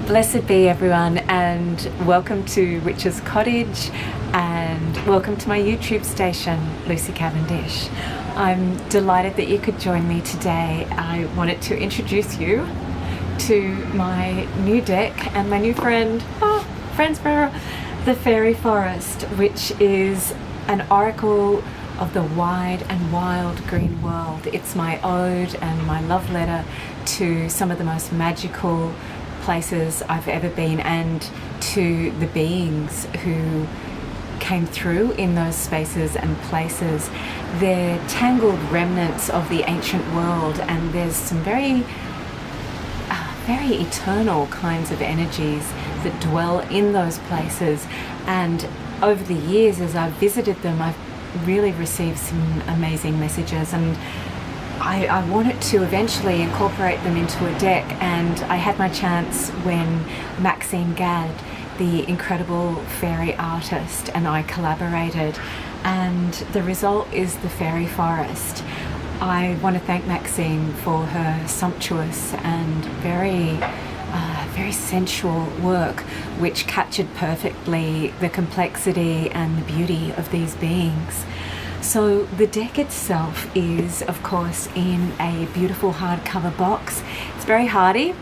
Blessed be everyone, and welcome to Witch's Cottage, and welcome to my YouTube station, Lucy Cavendish. I'm delighted that you could join me today. I wanted to introduce you to my new deck and my new friend, friends forever, the Faery Forest, which is an oracle of the wide and wild green world. It's my ode and my love letter to some of the most magical places I've ever been, and to the beings who came through in those spaces and places. They're tangled remnants of the ancient world, and there's some very eternal kinds of energies that dwell in those places. And over the years, as I've visited them, I've really received some amazing messages, and I wanted to eventually incorporate them into a deck, and I had my chance when Maxine Gadd, the incredible fairy artist, and I collaborated, and the result is the Faery Forest. I want to thank Maxine for her sumptuous and very sensual work, which captured perfectly the complexity and the beauty of these beings. So the deck itself is, of course, in a beautiful hardcover box. It's very hardy,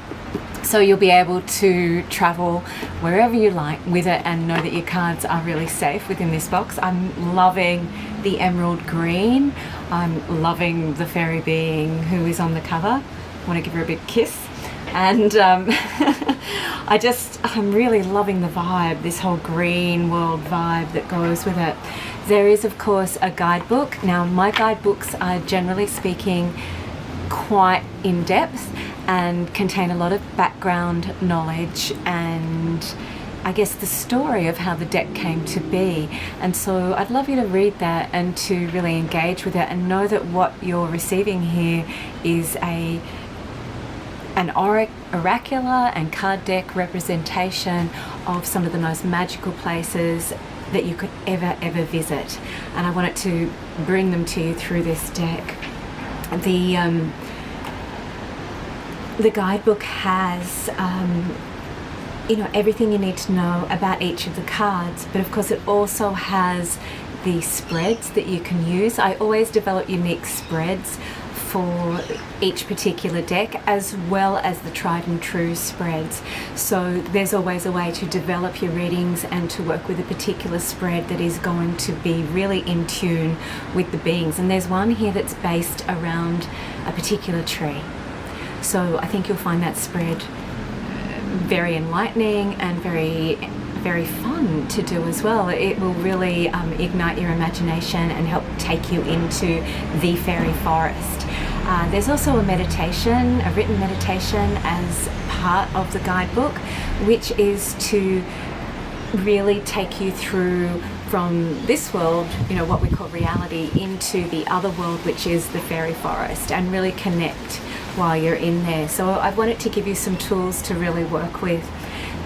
so you'll be able to travel wherever you like with it and know that your cards are really safe within this box. I'm loving the emerald green. I'm loving the fairy being who is on the cover. I want to give her a big kiss. And I'm really loving the vibe, this whole green world vibe that goes with it. There is, of course, a guidebook. Now, my guidebooks are, generally speaking, quite in-depth and contain a lot of background knowledge and, I guess, the story of how the deck came to be. And so I'd love you to read that and to really engage with it and know that what you're receiving here is an oracular and card deck representation of some of the most magical places that you could ever visit, and I wanted to bring them to you through this deck. The guidebook has everything you need to know about each of the cards, but of course it also has the spreads that you can use. I always develop unique spreads for each particular deck, as well as the tried and true spreads. So there's always a way to develop your readings and to work with a particular spread that is going to be really in tune with the beings. And there's one here that's based around a particular tree. So I think you'll find that spread very enlightening and very fun to do as well. It will really ignite your imagination and help take you into the Faery Forest. There's also a meditation, a written meditation as part of the guidebook, which is to really take you through from this world, what we call reality, into the other world, which is the Faery Forest, and really connect while you're in there. So I wanted to give you some tools to really work with.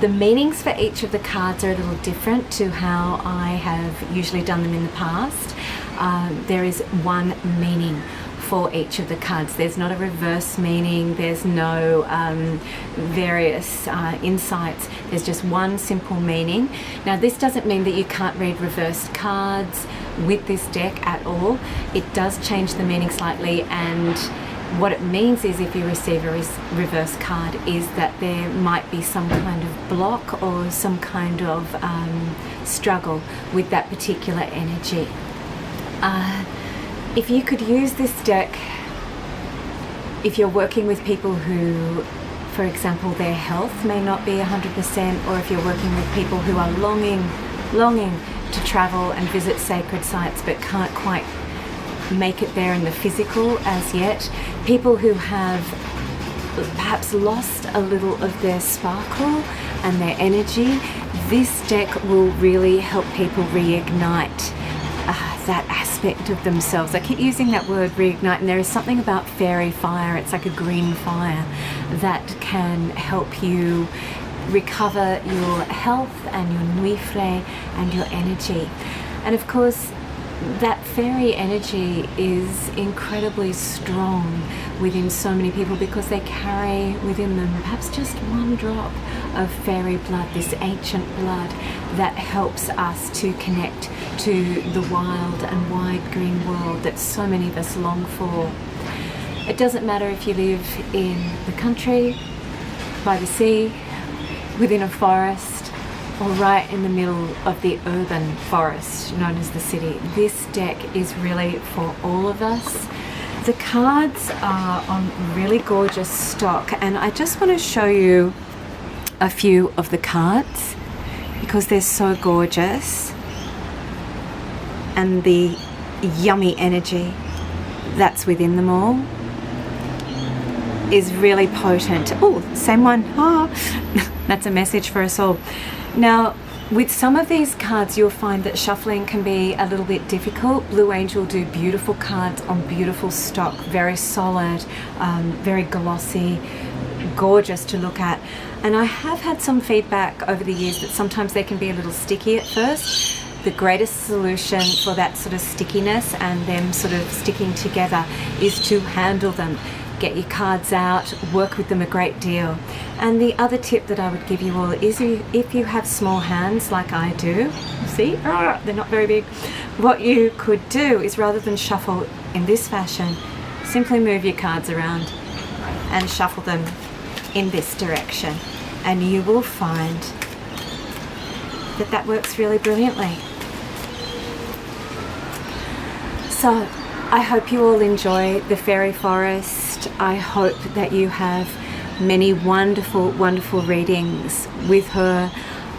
The meanings for each of the cards are a little different to how I have usually done them in the past. There is one meaning for each of the cards. There's not a reverse meaning, there's no various insights, there's just one simple meaning. Now, this doesn't mean that you can't read reversed cards with this deck at all. It does change the meaning slightly, and what it means is, if you receive a reverse card, is that there might be some kind of block or some kind of struggle with that particular energy. If you could use this deck, if you're working with people who, for example, their health may not be 100%, or if you're working with people who are longing to travel and visit sacred sites but can't quite make it there in the physical as yet, people who have perhaps lost a little of their sparkle and their energy, this deck will really help people reignite that aspect of themselves. I keep using that word reignite, and there is something about fairy fire, it's like a green fire, that can help you recover your health and your nuifre and your energy. And of course, that fairy energy is incredibly strong within so many people because they carry within them perhaps just one drop of fairy blood, this ancient blood that helps us to connect to the wild and wide green world that so many of us long for. It doesn't matter if you live in the country, by the sea, within a forest, or right in the middle of the urban forest known as the city. This deck is really for all of us. The cards are on really gorgeous stock, and I just want to show you a few of the cards because they're so gorgeous, and the yummy energy that's within them all is really potent. Oh, same one. Oh, that's a message for us all. Now, with some of these cards, you'll find that shuffling can be a little bit difficult. Blue Angel do beautiful cards on beautiful stock, very solid, very glossy, gorgeous to look at. And I have had some feedback over the years that sometimes they can be a little sticky at first. The greatest solution for that sort of stickiness and them sort of sticking together is to handle them. Get your cards out, work with them a great deal. And the other tip that I would give you all is if you have small hands like I do, see, they're not very big, what you could do is rather than shuffle in this fashion, simply move your cards around and shuffle them in this direction, and you will find that that works really brilliantly. So I hope you all enjoy the Faery Forest. I hope that you have many wonderful, wonderful readings with her.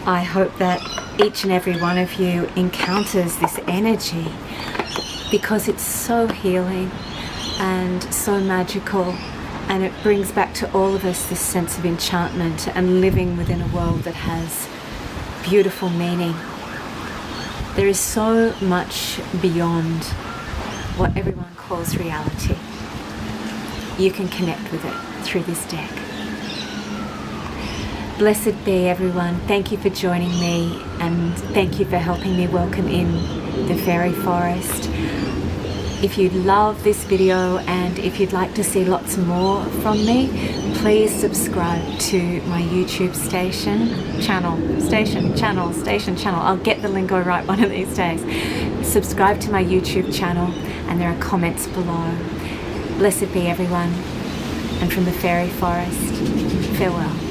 I hope that each and every one of you encounters this energy because it's so healing and so magical, and it brings back to all of us this sense of enchantment and living within a world that has beautiful meaning. There is so much beyond what everyone calls reality. You can connect with it through this deck. Blessed be everyone. Thank you for joining me, and thank you for helping me welcome in the Faery Forest. If you love this video and if you'd like to see lots more from me, please subscribe to my YouTube channel. I'll get the lingo right one of these days. Subscribe to my YouTube channel, and there are comments below. Blessed be everyone, and from the Faery Forest, farewell.